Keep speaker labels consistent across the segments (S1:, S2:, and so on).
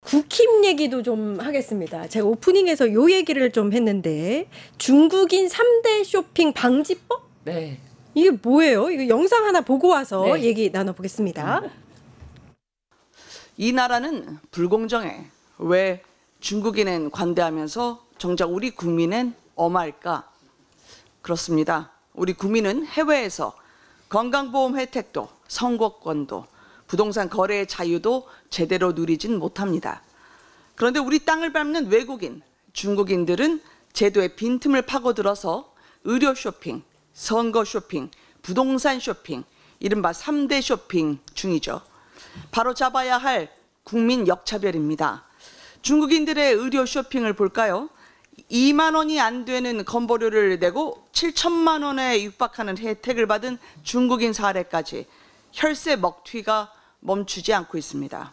S1: 국힘 얘기도 좀 하겠습니다. 제가 오프닝에서 요 얘기를 좀 했는데 중국인 3대 쇼핑 방지법?
S2: 네.
S1: 이게 뭐예요? 이거 영상 하나 보고 와서
S2: 네.
S1: 얘기 나눠보겠습니다.
S3: 이 나라는 불공정해. 왜 중국인은 관대하면서 정작 우리 국민은 엄할까? 그렇습니다. 우리 국민은 해외에서 건강보험 혜택도 선거권도 부동산 거래의 자유도 제대로 누리진 못합니다. 그런데 우리 땅을 밟는 외국인, 중국인들은 제도의 빈틈을 파고들어서 의료 쇼핑, 선거 쇼핑, 부동산 쇼핑, 이른바 3대 쇼핑 중이죠. 바로 잡아야 할 국민 역차별입니다. 중국인들의 의료 쇼핑을 볼까요? 2만 원이 안 되는 건보료를 내고 7천만 원에 육박하는 혜택을 받은 중국인 사례까지 혈세 먹튀가 멈추지 않고 있습니다.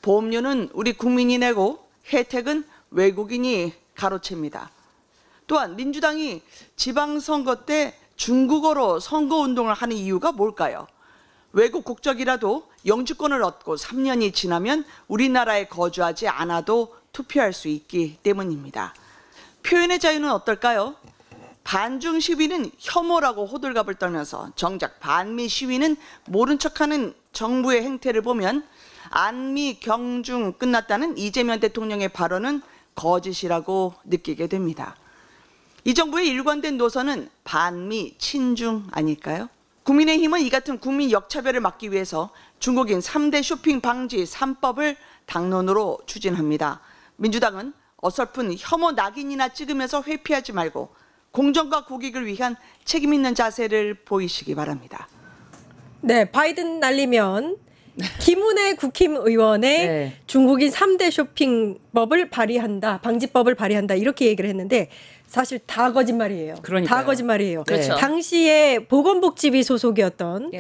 S3: 보험료는 우리 국민이 내고 혜택은 외국인이 가로챕니다. 또한 민주당이 지방선거 때 중국어로 선거운동을 하는 이유가 뭘까요? 외국 국적이라도 영주권을 얻고 3년이 지나면 우리나라에 거주하지 않아도 투표할 수 있기 때문입니다. 표현의 자유는 어떨까요? 반중 시위는 혐오라고 호들갑을 떨면서 정작 반미 시위는 모른 척하는 정부의 행태를 보면 안미 경중 끝났다는 이재명 대통령의 발언은 거짓이라고 느끼게 됩니다. 이 정부의 일관된 노선은 반미 친중 아닐까요? 국민의힘은 이 같은 국민 역차별을 막기 위해서 중국인 3대 쇼핑 방지 3법을 당론으로 추진합니다. 민주당은 어설픈 혐오 낙인이나 찍으면서 회피하지 말고 공정과 국익을 위한 책임 있는 자세를 보이시기 바랍니다.
S1: 네, 바이든 날리면 김은혜 국힘 의원의
S2: 네.
S1: 중국인 3대 쇼핑법을 발의한다, 방지법을 발의한다 이렇게 얘기를 했는데 사실 다 거짓말이에요.
S2: 그러니까요.
S1: 다 거짓말이에요.
S2: 그렇죠.
S1: 당시에 보건복지위 소속이었던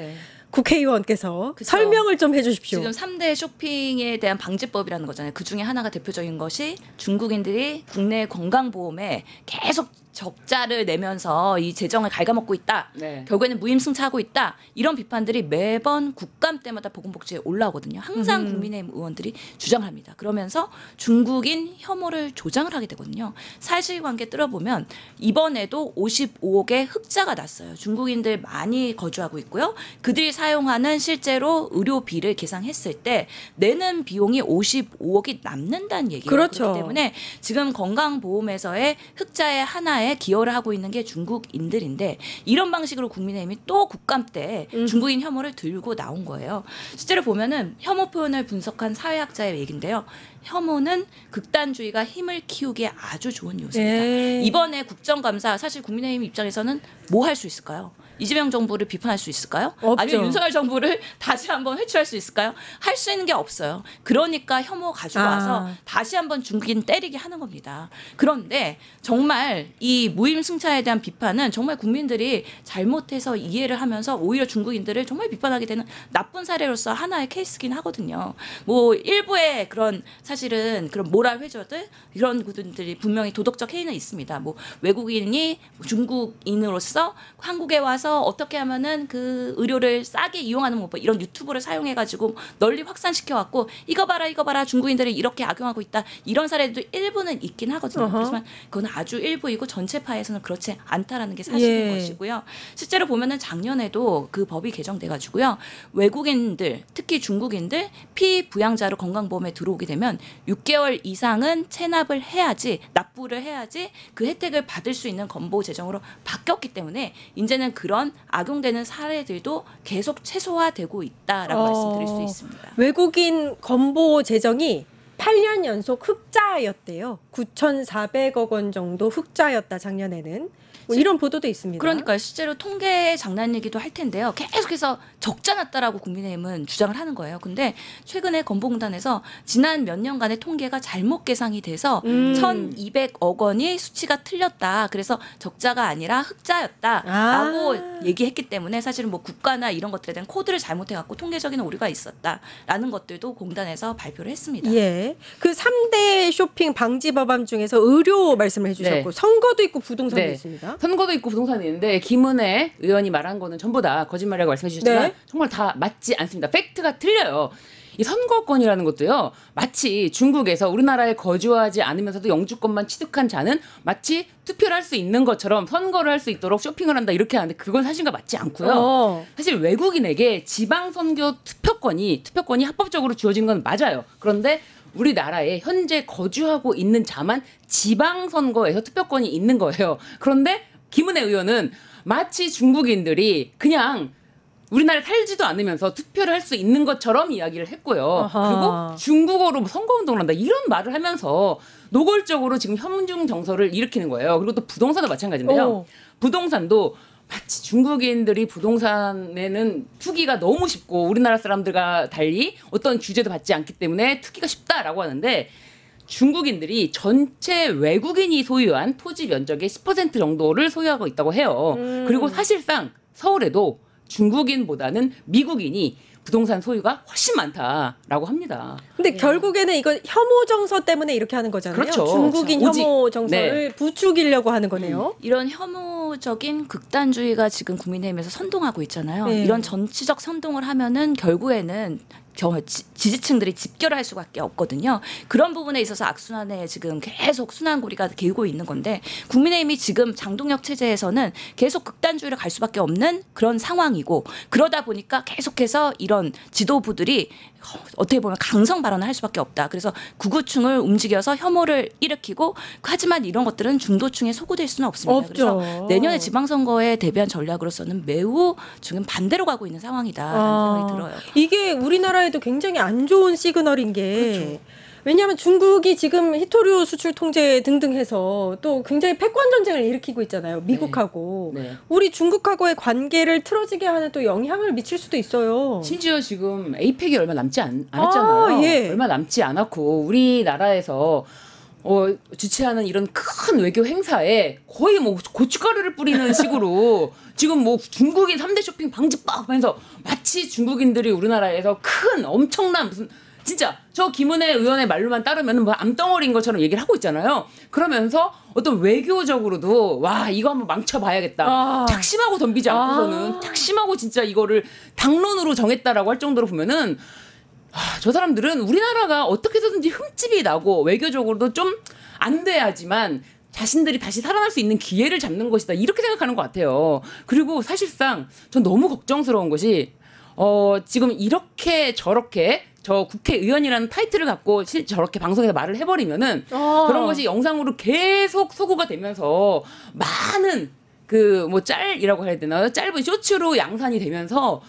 S1: 국회의원께서
S4: 그쵸.
S1: 설명을 좀 해주십시오.
S4: 지금 3대 쇼핑에 대한 방지법이라는 거잖아요. 그 중에 하나가 대표적인 것이 중국인들이 국내 건강보험에 계속 적자를 내면서 이 재정을 갉아먹고 있다.
S2: 네.
S4: 결국에는 무임승차하고 있다. 이런 비판들이 매번 국감 때마다 보건복지에 올라오거든요. 항상 국민의힘 의원들이 주장을 합니다. 그러면서 중국인 혐오를 조장을 하게 되거든요. 사실관계 뜯어보면 이번에도 55억의 흑자가 났어요. 중국인들 많이 거주하고 있고요. 그들이 사용하는 실제로 의료비를 계산했을 때 내는 비용이 55억이 남는다는 얘기예요.
S1: 그렇죠.
S4: 그렇기 때문에 지금 건강보험에서의 흑자의 하나에 기여를 하고 있는 게 중국인들인데 이런 방식으로 국민의힘이 또 국감 때 중국인 혐오를 들고 나온 거예요. 실제로 보면은 혐오 표현을 분석한 사회학자의 얘기인데요. 혐오는 극단주의가 힘을 키우기에 아주 좋은 요소입니다. 이번에 국정감사 사실 국민의힘 입장에서는 뭐 할 수 있을까요? 이재명 정부를 비판할 수 있을까요?
S1: 없죠.
S4: 아니면 윤석열 정부를 다시 한번 회출할 수 있을까요? 할 수 있는 게 없어요. 그러니까 혐오 가지고 와서 다시 한번 중국인 때리게 하는 겁니다. 그런데 정말 이 무임승차에 대한 비판은 정말 국민들이 잘못해서 이해를 하면서 오히려 중국인들을 정말 비판하게 되는 나쁜 사례로서 하나의 케이스긴 하거든요. 뭐 일부의 그런 사실은 그런 모랄 회저들 이런 분들이 분명히 도덕적 해이는 있습니다. 뭐 외국인이 중국인으로서 한국에 와서 어떻게 하면은 그 의료를 싸게 이용하는 뭐 이런 유튜브를 사용해가지고 널리 확산시켜왔고 이거 봐라 중국인들이 이렇게 악용하고 있다 이런 사례도 일부는 있긴 하거든요. 하지만 그건 아주 일부이고 전체파에서는 그렇지 않다라는 게 사실인 것이고요. 실제로 보면은 작년에도 그 법이 개정돼가지고요. 외국인들 특히 중국인들 피부양자로 건강보험에 들어오게 되면 6개월 이상은 체납을 해야지 납부를 해야지 그 혜택을 받을 수 있는 건보 제정으로 바뀌었기 때문에 이제는 그런 악용되는 사례들도 계속 최소화되고 있다라고 말씀드릴 수 있습니다.
S1: 외국인 건보 재정이 8년 연속 흑자였대요. 9,400억 원 정도 흑자였다 작년에는. 뭐 이런 보도도 있습니다.
S4: 그러니까 실제로 통계 장난이기도 할 텐데요. 계속해서 적자 났다라고 국민의힘은 주장을 하는 거예요. 근데 최근에 건보공단에서 지난 몇 년간의 통계가 잘못 계산이 돼서 1,200억 원이 수치가 틀렸다. 그래서 적자가 아니라 흑자였다라고 얘기했기 때문에 사실은 뭐 국가나 이런 것들에 대한 코드를 잘못해갖고 통계적인 오류가 있었다라는 것들도 공단에서 발표를 했습니다.
S1: 예, 그 3대 쇼핑 방지 법안 중에서 의료 말씀을 해주셨고 선거도 있고 부동산도 있습니다.
S2: 선거도 있고 부동산이 있는데 김은혜 의원이 말한 거는 전부 다 거짓말이라고 말씀해 주셨지만 정말 다 맞지 않습니다. 팩트가 틀려요. 이 선거권이라는 것도요. 마치 중국에서 우리나라에 거주하지 않으면서도 영주권만 취득한 자는 마치 투표를 할 수 있는 것처럼 선거를 할 수 있도록 쇼핑을 한다 이렇게 하는데 그건 사실과 맞지 않고요. 사실 외국인에게 지방선거 투표권이 합법적으로 주어진 건 맞아요. 그런데 우리나라에 현재 거주하고 있는 자만 지방선거에서 투표권이 있는 거예요. 그런데 김은혜 의원은 마치 중국인들이 그냥 우리나라에 살지도 않으면서 투표를 할 수 있는 것처럼 이야기를 했고요.
S1: 아하.
S2: 그리고 중국어로 뭐 선거운동을 한다 이런 말을 하면서 노골적으로 지금 현중 정서를 일으키는 거예요. 그리고 또 부동산도 마찬가지인데요. 부동산도 마치 중국인들이 부동산에는 투기가 너무 쉽고 우리나라 사람들과 달리 어떤 규제도 받지 않기 때문에 투기가 쉽다라고 하는데 중국인들이 전체 외국인이 소유한 토지 면적의 10% 정도를 소유하고 있다고 해요. 그리고 사실상 서울에도 중국인보다는 미국인이 부동산 소유가 훨씬 많다라고 합니다.
S1: 근데 결국에는 이건 혐오 정서 때문에 이렇게 하는 거잖아요.
S2: 그렇죠.
S1: 중국인
S2: 오직,
S1: 혐오 정서를
S2: 네.
S1: 부추기려고 하는 거네요.
S4: 이런 혐오적인 극단주의가 지금 국민의힘에서 선동하고 있잖아요.
S1: 네.
S4: 이런 정치적 선동을 하면은 결국에는 지지층들이 집결할 수밖에 없거든요. 그런 부분에 있어서 악순환에 지금 계속 순환고리가 개고 있는 건데 국민의힘이 지금 장동혁 체제에서는 계속 극단주의를 갈 수밖에 없는 그런 상황이고 그러다 보니까 계속해서 이런 지도부들이 어떻게 보면 강성 발언을 할 수밖에 없다. 그래서 극우층을 움직여서 혐오를 일으키고 하지만 이런 것들은 중도층에 소구될 수는 없습니다.
S1: 없죠.
S4: 그래서 내년에 지방선거에 대비한 전략으로서는 매우 지금 반대로 가고 있는 상황이다라는 생각이 들어요.
S1: 이게 우리나라에도 굉장히 안 좋은 시그널인 게
S4: 그렇죠.
S1: 왜냐하면 중국이 지금 히토류 수출 통제 등등 해서 또 굉장히 패권 전쟁을 일으키고 있잖아요. 미국하고.
S2: 네.
S1: 우리 중국하고의 관계를 틀어지게 하는 또 영향을 미칠 수도 있어요.
S2: 심지어 지금 에이펙이 얼마 남지 않았잖아요.
S1: 예.
S2: 얼마 남지 않았고 우리나라에서 주최하는 이런 큰 외교 행사에 거의 뭐 고춧가루를 뿌리는 식으로 지금 뭐 중국인 3대 쇼핑 방지법 하면서 마치 중국인들이 우리나라에서 큰 엄청난 무슨 진짜 저 김은혜 의원의 말로만 따르면 뭐 암덩어리인 것처럼 얘기를 하고 있잖아요. 그러면서 어떤 외교적으로도 와 이거 한번 망쳐봐야겠다. 작심하고 덤비지 않고서는 작심하고 진짜 이거를 당론으로 정했다라고 할 정도로 보면은 저 사람들은 우리나라가 어떻게 해서든지 흠집이 나고 외교적으로도 좀 안 돼야지만 자신들이 다시 살아날 수 있는 기회를 잡는 것이다. 이렇게 생각하는 것 같아요. 그리고 사실상 전 너무 걱정스러운 것이 지금 이렇게 저렇게 저 국회의원이라는 타이틀을 갖고 저렇게 방송에서 말을 해버리면은 그런 것이 영상으로 계속 소구가 되면서 많은 그 뭐 짤이라고 해야 되나요? 짧은 쇼츠로 양산이 되면서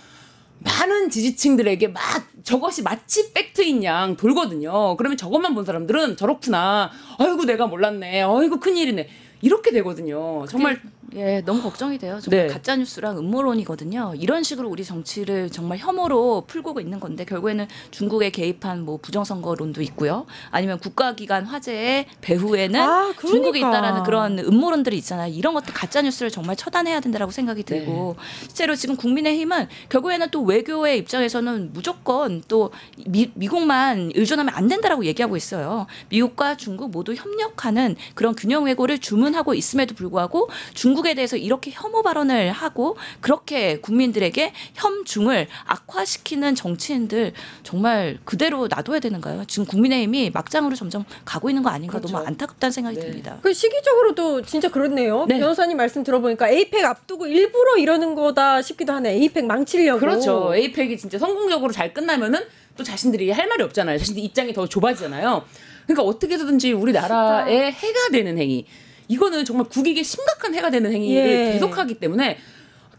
S2: 많은 지지층들에게 막 저것이 마치 팩트인 양 돌거든요. 그러면 저것만 본 사람들은 저렇구나. 아이고 내가 몰랐네. 아이고 큰일이네. 이렇게 되거든요. 정말
S4: 예, 너무 걱정이 돼요. 정말
S2: 네.
S4: 가짜 뉴스랑 음모론이거든요. 이런 식으로 우리 정치를 정말 혐오로 풀고 있는 건데 결국에는 중국에 개입한 뭐 부정선거론도 있고요. 아니면 국가기관 화재의 배후에는
S1: 그러니까.
S4: 중국이 있다라는 그런 음모론들이 있잖아요. 이런 것들 가짜 뉴스를 정말 처단해야 된다라고 생각이 들고 실제로 지금 국민의힘은 결국에는 또 외교의 입장에서는 무조건 또 미국만 의존하면 안 된다라고 얘기하고 있어요. 미국과 중국 모두 협력하는 그런 균형 외교를 주문하고 있음에도 불구하고 중국에 대해서 이렇게 혐오 발언을 하고 그렇게 국민들에게 혐중을 악화시키는 정치인들 정말 그대로 놔둬야 되는가요? 지금 국민의힘이 막장으로 점점 가고 있는 거 아닌가
S2: 그렇죠.
S4: 너무 안타깝다는 생각이
S2: 네.
S4: 듭니다.
S1: 그 시기적으로도 진짜 그렇네요.
S2: 네.
S1: 변호사님 말씀 들어보니까 에이펙 앞두고 일부러 이러는 거다 싶기도 하네. 에이펙 망치려고.
S2: 그렇죠. 에이펙이 진짜 성공적으로 잘 끝나면은 또 자신들이 할 말이 없잖아요. 자신들 입장이 더 좁아지잖아요. 그러니까 어떻게 해서든지 우리나라에 해가 되는 행위. 이거는 정말 국익에 심각한 해가 되는 행위를 계속하기 때문에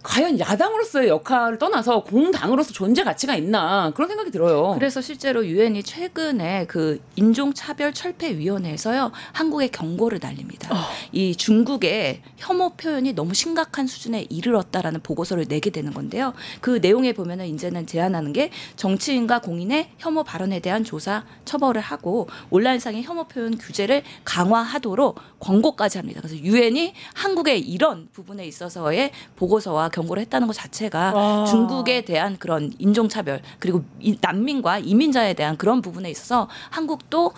S2: 과연 야당으로서의 역할을 떠나서 공당으로서 존재 가치가 있나 그런 생각이 들어요.
S4: 그래서 실제로 유엔이 최근에 그 인종차별철폐위원회에서요 한국에 경고를 날립니다. 이 중국의 혐오 표현이 너무 심각한 수준에 이르렀다라는 보고서를 내게 되는 건데요. 그 내용에 보면은 이제는 제안하는 게 정치인과 공인의 혐오 발언에 대한 조사 처벌을 하고 온라인상의 혐오 표현 규제를 강화하도록 권고까지 합니다. 그래서 유엔이 한국의 이런 부분에 있어서의 보고서와 경고를 했다는 것 자체가 중국에 대한 그런 인종차별 그리고 난민과 이민자에 대한 그런 부분에 있어서 한국도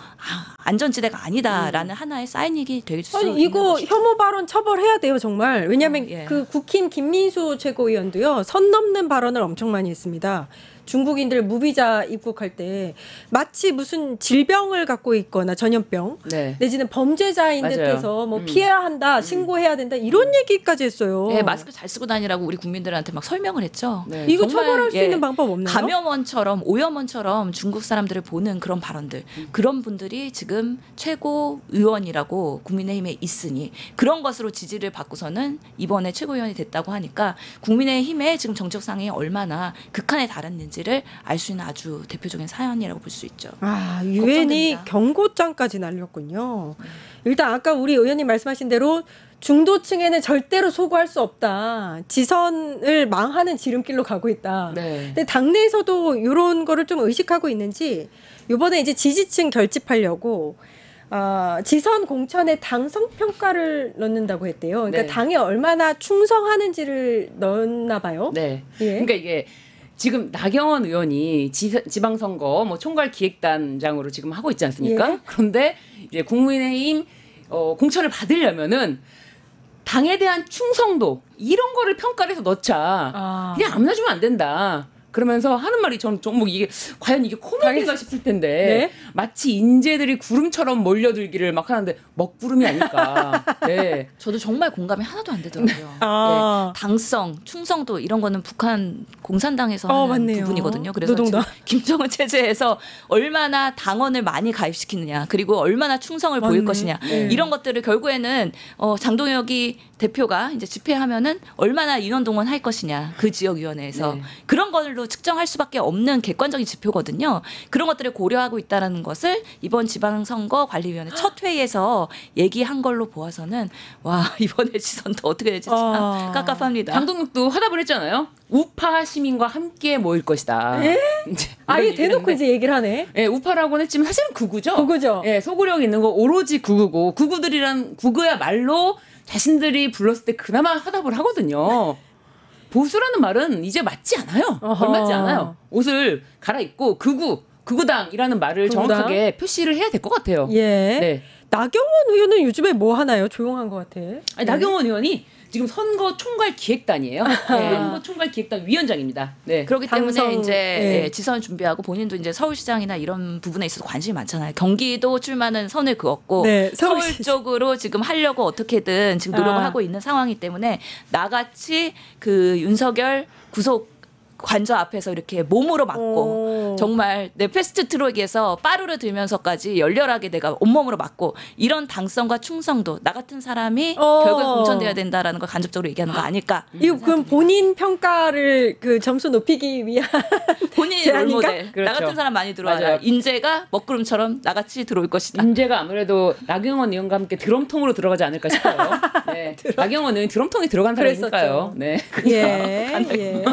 S4: 안전지대가 아니다라는 하나의 사인이 될 수 있는
S1: 이거
S4: 것이죠.
S1: 혐오 발언 처벌해야 돼요 정말. 왜냐하면
S4: 예.
S1: 그 국힘 김민수 최고위원도요 선 넘는 발언을 엄청 많이 했습니다. 중국인들 무비자 입국할 때 마치 무슨 질병을 갖고 있거나 전염병
S2: 네.
S1: 내지는 범죄자인
S2: 맞아요.
S1: 듯해서 뭐 피해야 한다, 신고해야 된다 이런 얘기까지 했어요.
S4: 네, 마스크 잘 쓰고 다니라고 우리 국민들한테 막 설명을 했죠.
S2: 네.
S1: 이거
S4: 정말,
S1: 처벌할 수 있는 방법 없나요?
S4: 감염원처럼 오염원처럼 중국 사람들을 보는 그런 발언들, 그런 분들이 지금 최고 의원이라고 국민의힘에 있으니 그런 것으로 지지를 받고서는 이번에 최고위원이 됐다고 하니까 국민의힘의 지금 정책 상황이 얼마나 극한에 달했는지를 알 수 있는 아주 대표적인 사연이라고 볼 수 있죠.
S1: 아, 유엔이
S4: 걱정됩니다.
S1: 경고장까지 날렸군요. 일단 아까 우리 의원님 말씀하신 대로 중도층에는 절대로 소구할 수 없다. 지선을 망하는 지름길로 가고 있다.
S2: 네.
S1: 근데 당내에서도 이런 거를 좀 의식하고 있는지 이번에 이제 지지층 결집하려고 지선 공천에 당성 평가를 넣는다고 했대요. 그러니까
S2: 네.
S1: 당에 얼마나 충성하는지를 넣었나 봐요.
S2: 네.
S1: 예.
S2: 그러니까 이게 지금 나경원 의원이 지방선거 뭐 총괄 기획단장으로 지금 하고 있지 않습니까?
S1: 예.
S2: 그런데 이제 국민의힘 공천을 받으려면은 당에 대한 충성도 이런 거를 평가를 해서 넣자. 그냥 아무나 주면 안 된다. 그러면서 하는 말이 저는 좀 뭐 이게 과연 이게 코미디인가 싶을 텐데
S1: 네.
S2: 마치 인재들이 구름처럼 몰려들기를 막 하는데 먹구름이 아닐까. 네.
S4: 저도 정말 공감이 하나도 안 되더라고요.
S1: 아.
S4: 예, 당성, 충성도 이런 거는 북한 공산당에서 하는
S1: 맞네요.
S4: 부분이거든요. 그래서
S1: 노동당.
S4: 지금 김정은 체제에서 얼마나 당원을 많이 가입시키느냐, 그리고 얼마나 충성을 보일
S1: 맞네.
S4: 것이냐
S1: 네.
S4: 이런 것들을 결국에는 장동혁이 대표가 이제 집회하면은 얼마나 인원 동원할 것이냐 그 지역위원회에서
S2: 네.
S4: 그런 걸로 측정할 수밖에 없는 객관적인 지표거든요. 그런 것들을 고려하고 있다라는 것을 이번 지방선거관리위원회 첫 회의에서 얘기한 걸로 보아서는 와 이번에 지선도 어떻게 될지 참 깝깝합니다.
S2: 장동혁도 화답을 했잖아요. 우파 시민과 함께 모일 것이다. 이제 이런
S1: 아예
S2: 얘기를
S1: 대놓고
S2: 했는데
S1: 이제 얘기를 하네.
S2: 예, 우파라고는 했지만 사실은 극우죠.
S1: 극우죠.
S2: 예, 소구력 있는 거 오로지 극우고 극우야말로 자신들이 불렀을 때 그나마 화답을 하거든요. 보수라는 말은 이제 맞지 않아요.
S1: 어허.
S2: 걸맞지 않아요. 옷을 갈아입고 극우당이라는 말을
S1: 극우당?
S2: 정확하게 표시를 해야 될 것 같아요.
S1: 예.
S2: 네.
S1: 나경원 의원은 요즘에 뭐 하나요? 조용한 것 같아.
S2: 아니, 나경원 의원이 지금 선거 총괄 기획단이에요. 선거 총괄 기획단 위원장입니다. 네.
S4: 그렇기
S1: 당성,
S4: 때문에 이제
S1: 예.
S4: 지선 준비하고 본인도 이제 서울시장이나 이런 부분에 있어서 관심이 많잖아요. 경기도 출마는 선을 그었고
S1: 네,
S4: 서울
S1: 서울시-
S4: 쪽으로 지금 하려고 어떻게든 지금 노력을
S1: 아.
S4: 하고 있는 상황이기 때문에 나같이 그 윤석열 구속 관저 앞에서 이렇게 몸으로 맞고
S1: 오.
S4: 정말 내 패스트 트랙에서 빠르르 들면서까지 열렬하게 내가 온몸으로 맞고 이런 당성과 충성도 나 같은 사람이 결국에 공천돼야 된다라는 걸 간접적으로 얘기하는 거 아닐까.
S1: 이거 그럼 본인 평가를 그 점수 높이기 위한
S4: 본인이
S1: 제안인가?
S4: 롤모델.
S2: 그렇죠.
S4: 나 같은 사람 많이 들어와라.
S2: 맞아요.
S4: 인재가 먹구름처럼 나같이 들어올 것이다.
S2: 인재가 아무래도 나경원 의원과 함께 드럼통으로 들어가지 않을까 싶어요. 네. 나경원은 드럼통이 들어간 사람이니까요.
S1: 그랬었죠.
S2: 네.
S1: 예. 예.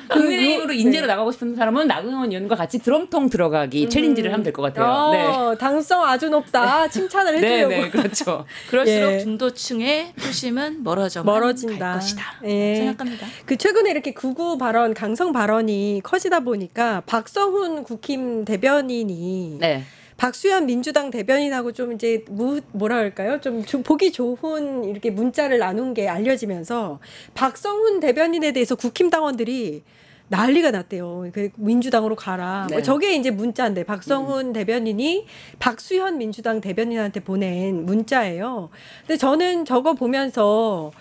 S2: 국민의힘으로 인재로 나가고 싶은 사람은 나경원 의원과 같이 드럼통 들어가기 챌린지를 하면 될 것 같아요. 네.
S1: 당성 아주 높다. 칭찬을
S2: 네,
S1: 해주려고.
S2: 네, 그렇죠.
S4: 그럴수록
S1: 예.
S4: 중도층의 표심은
S1: 멀어진다.
S4: 갈 것이다.
S1: 예.
S4: 생각합니다.
S1: 그 최근에 이렇게 극우 발언, 강성 발언이 커지다 보니까 박성훈 국힘 대변인이
S2: 네.
S1: 박수현 민주당 대변인하고 좀 이제 뭐라 할까요? 좀 보기 좋은 이렇게 문자를 나눈 게 알려지면서 박성훈 대변인에 대해서 국힘 당원들이 난리가 났대요. 그 민주당으로 가라.
S2: 네.
S1: 뭐 저게 이제 문자인데 박성훈 대변인이 박수현 민주당 대변인한테 보낸 문자예요. 근데 저는 저거 보면서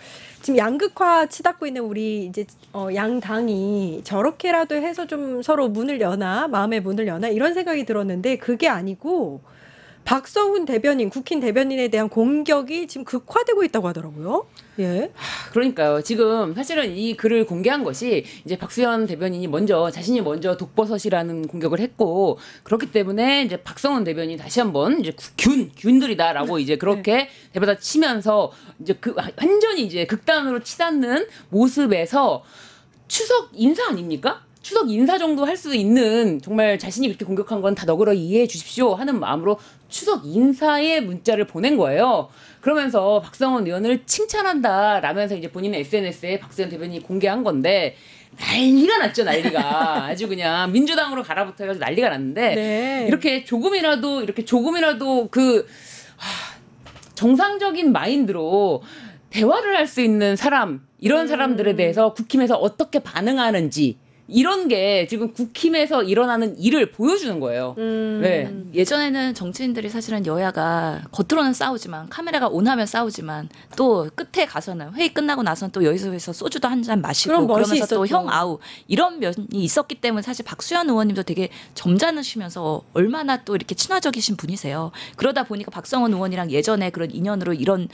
S1: 지금 양극화 치닫고 있는 우리 이제 양 당이 저렇게라도 해서 좀 서로 문을 여나 마음의 문을 여나 이런 생각이 들었는데 그게 아니고 박성훈 대변인, 국힘 대변인에 대한 공격이 지금 극화되고 있다고 하더라고요. 예.
S2: 그러니까요. 지금 사실은 이 글을 공개한 것이 이제 박수현 대변인이 자신이 먼저 독버섯이라는 공격을 했고 그렇기 때문에 이제 박성훈 대변인이 다시 한번 이제 균들이다라고 이제 그렇게 대받아 치면서 이제 완전히 이제 극단으로 치닫는 모습에서 추석 인사 아닙니까? 추석 인사 정도 할 수 있는 정말 자신이 그렇게 공격한 건 다 너그러 이해해 주십시오 하는 마음으로 추석 인사의 문자를 보낸 거예요. 그러면서 박성원 의원을 칭찬한다라면서 이제 본인의 SNS에 박수현 대변인이 공개한 건데 난리가 났죠, 난리가. 아주 그냥 민주당으로 가라붙어 해가지고 난리가 났는데
S1: 네.
S2: 이렇게 조금이라도 그 정상적인 마인드로 대화를 할 수 있는 사람 이런 사람들에 대해서 국힘에서 어떻게 반응하는지 이런 게 지금 국힘에서 일어나는 일을 보여주는 거예요. 네.
S4: 예전에는 정치인들이 사실은 여야가 겉으로는 싸우지만 카메라가 온하면 싸우지만 또 끝에 가서는 회의 끝나고 나서는 또 여기서 소주도 한 잔 마시고
S1: 그런 멋이
S4: 그러면서 또
S1: 있었죠.
S4: 형 아우 이런 면이 있었기 때문에 사실 박수현 의원님도 되게 점잖으시면서 얼마나 또 이렇게 친화적이신 분이세요. 그러다 보니까 박성원 의원이랑 예전에 그런 인연으로 이런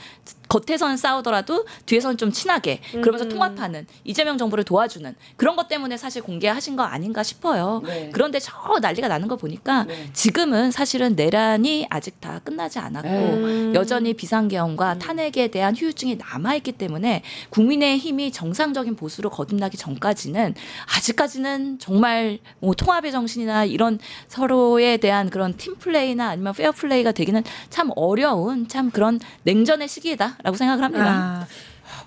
S4: 겉에서는 싸우더라도 뒤에서는 좀 친하게 그러면서 통합하는 이재명 정부를 도와주는 그런 것 때문에 사실 공개하신 거 아닌가 싶어요.
S2: 네.
S4: 그런데 저 난리가 나는 거 보니까 지금은 사실은 내란이 아직 다 끝나지 않았고 여전히 비상계엄과 탄핵에 대한 후유증이 남아있기 때문에 국민의힘이 정상적인 보수로 거듭나기 전까지는 아직까지는 정말 뭐 통합의 정신이나 이런 서로에 대한 그런 팀플레이나 아니면 페어플레이가 되기는 참 어려운 참 그런 냉전의 시기다라고 생각을 합니다.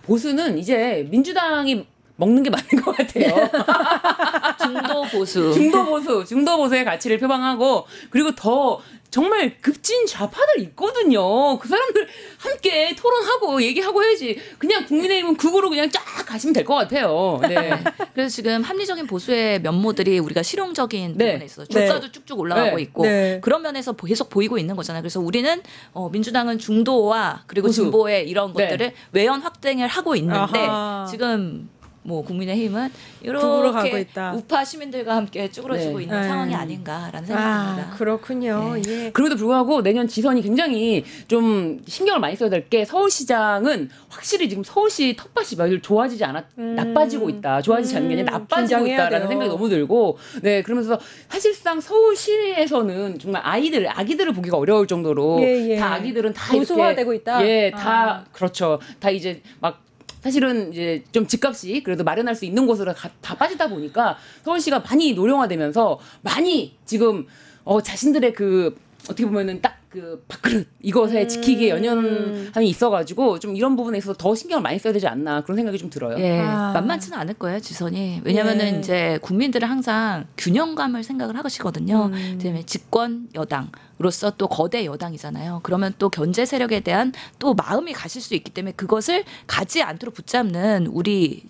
S2: 보수는 이제 민주당이 먹는 게 맞는 것 같아요. 중도 보수의 가치를 표방하고 그리고 더 정말 급진 좌파들 있거든요. 그 사람들 함께 토론하고 얘기하고 해야지. 그냥 국민의힘은 극으로 그냥 쫙 가시면 될 것 같아요. 네.
S4: 그래서 지금 합리적인 보수의 면모들이 우리가 실용적인
S2: 네.
S4: 부분에 있어서 주가도 쭉쭉 올라가고
S2: 네.
S4: 있고
S1: 네.
S4: 그런 면에서 계속 보이고 있는 거잖아요. 그래서 우리는 민주당은 중도와 그리고
S2: 보수.
S4: 진보의 이런
S2: 네.
S4: 것들을 외연 확대를 하고 있는데
S1: 아하.
S4: 지금 뭐 국민의힘은
S1: 극으로 가고
S4: 이렇게
S1: 있다.
S4: 우파 시민들과 함께 쭈그러지고
S2: 네.
S4: 있는
S1: 네.
S4: 상황이 아닌가라는 생각이 듭니다.
S1: 그렇군요. 예.
S2: 그럼에도 불구하고 내년 지선이 굉장히 좀 신경을 많이 써야 될 게 서울시장은 확실히 지금 서울시 턱밭이 매일 좋아지지 않았, 나빠지고 있다. 좋아지지 않는 게 아니라 나빠지고
S1: 긴장해야
S2: 있다라는
S1: 돼요.
S2: 생각이 너무 들고, 네, 그러면서 사실상 서울시에서는 정말 아기들을 보기가 어려울 정도로
S1: 예.
S2: 다 아기들은 다
S1: 보수화되고
S2: 이렇게,
S1: 있다?
S2: 예, 다 그렇죠. 다 이제 막 사실은 이제 좀 집값이 그래도 마련할 수 있는 곳으로 다 빠지다 보니까 서울시가 많이 노령화되면서 많이 지금 자신들의 그 어떻게 보면은 딱 그 밥그릇 이것에 지키기에 연연함이 있어가지고 좀 이런 부분에 있어서 더 신경을 많이 써야 되지 않나 그런 생각이 좀 들어요.
S4: 예,
S1: 아.
S4: 만만치는 않을 거예요, 지선이. 왜냐면은
S1: 예.
S4: 이제 국민들은 항상 균형감을 생각을 하시거든요. 그다음에 집권 여당으로서 또 거대 여당이잖아요. 그러면 또 견제 세력에 대한 또 마음이 가실 수 있기 때문에 그것을 가지 않도록 붙잡는 우리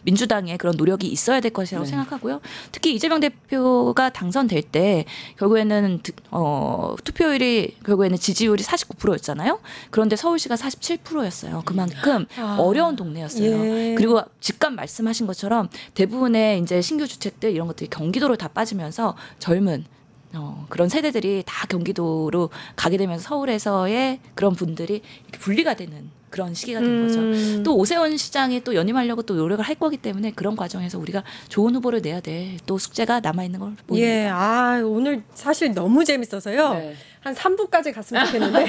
S4: 민주당의 그런 노력이 있어야 될 것이라고 생각하고요. 특히 이재명 대표가 당선될 때 결국에는 투표율이 결국에는 지지율이 49%였잖아요. 그런데 서울시가 47%였어요. 그만큼 어려운 동네였어요.
S1: 예.
S4: 그리고 집값 말씀하신 것처럼 대부분의 이제 신규 주택들 이런 것들이 경기도로 다 빠지면서 젊은 그런 세대들이 다 경기도로 가게 되면서 서울에서의 그런 분들이 이렇게 분리가 되는 그런 시기가 된 거죠. 또 오세훈 시장이 또 연임하려고 또 노력을 할 거기 때문에 그런 과정에서 우리가 좋은 후보를 내야 될 또 숙제가 남아 있는 걸 보입니다.
S1: 예, 오늘 사실 너무 재밌어서요.
S2: 네.
S1: 한 3부까지 갔으면 좋겠는데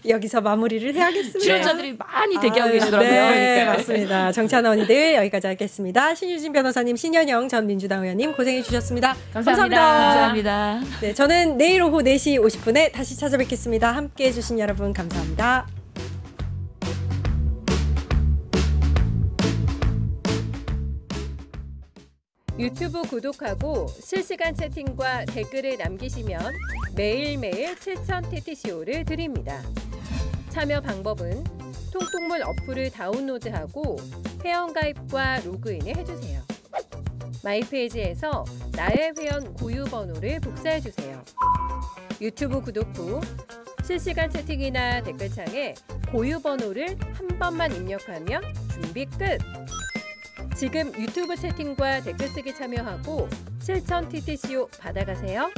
S1: 여기서 마무리를 해야겠습니다.
S4: 출연자들이 많이 대기하고 계시더라고요.
S1: 네,
S4: 그러니까.
S1: 맞습니다. 정치하는 언니들 여기까지 하겠습니다. 신유진 변호사님, 신현영 전 민주당 의원님 고생해 주셨습니다.
S2: 감사합니다.
S4: 감사합니다.
S1: 네, 저는 내일 오후 4시 50분에 다시 찾아뵙겠습니다. 함께해 주신 여러분 감사합니다.
S5: 유튜브 구독하고 실시간 채팅과 댓글을 남기시면 매일매일 7,000TTCO를 드립니다. 참여 방법은 통통물 어플을 다운로드하고 회원가입과 로그인을 해주세요. 마이페이지에서 나의 회원 고유 번호를 복사해주세요. 유튜브 구독 후 실시간 채팅이나 댓글창에 고유 번호를 한 번만 입력하면 준비 끝! 지금 유튜브 채팅과 댓글 쓰기 참여하고 7,000TTCO 받아가세요.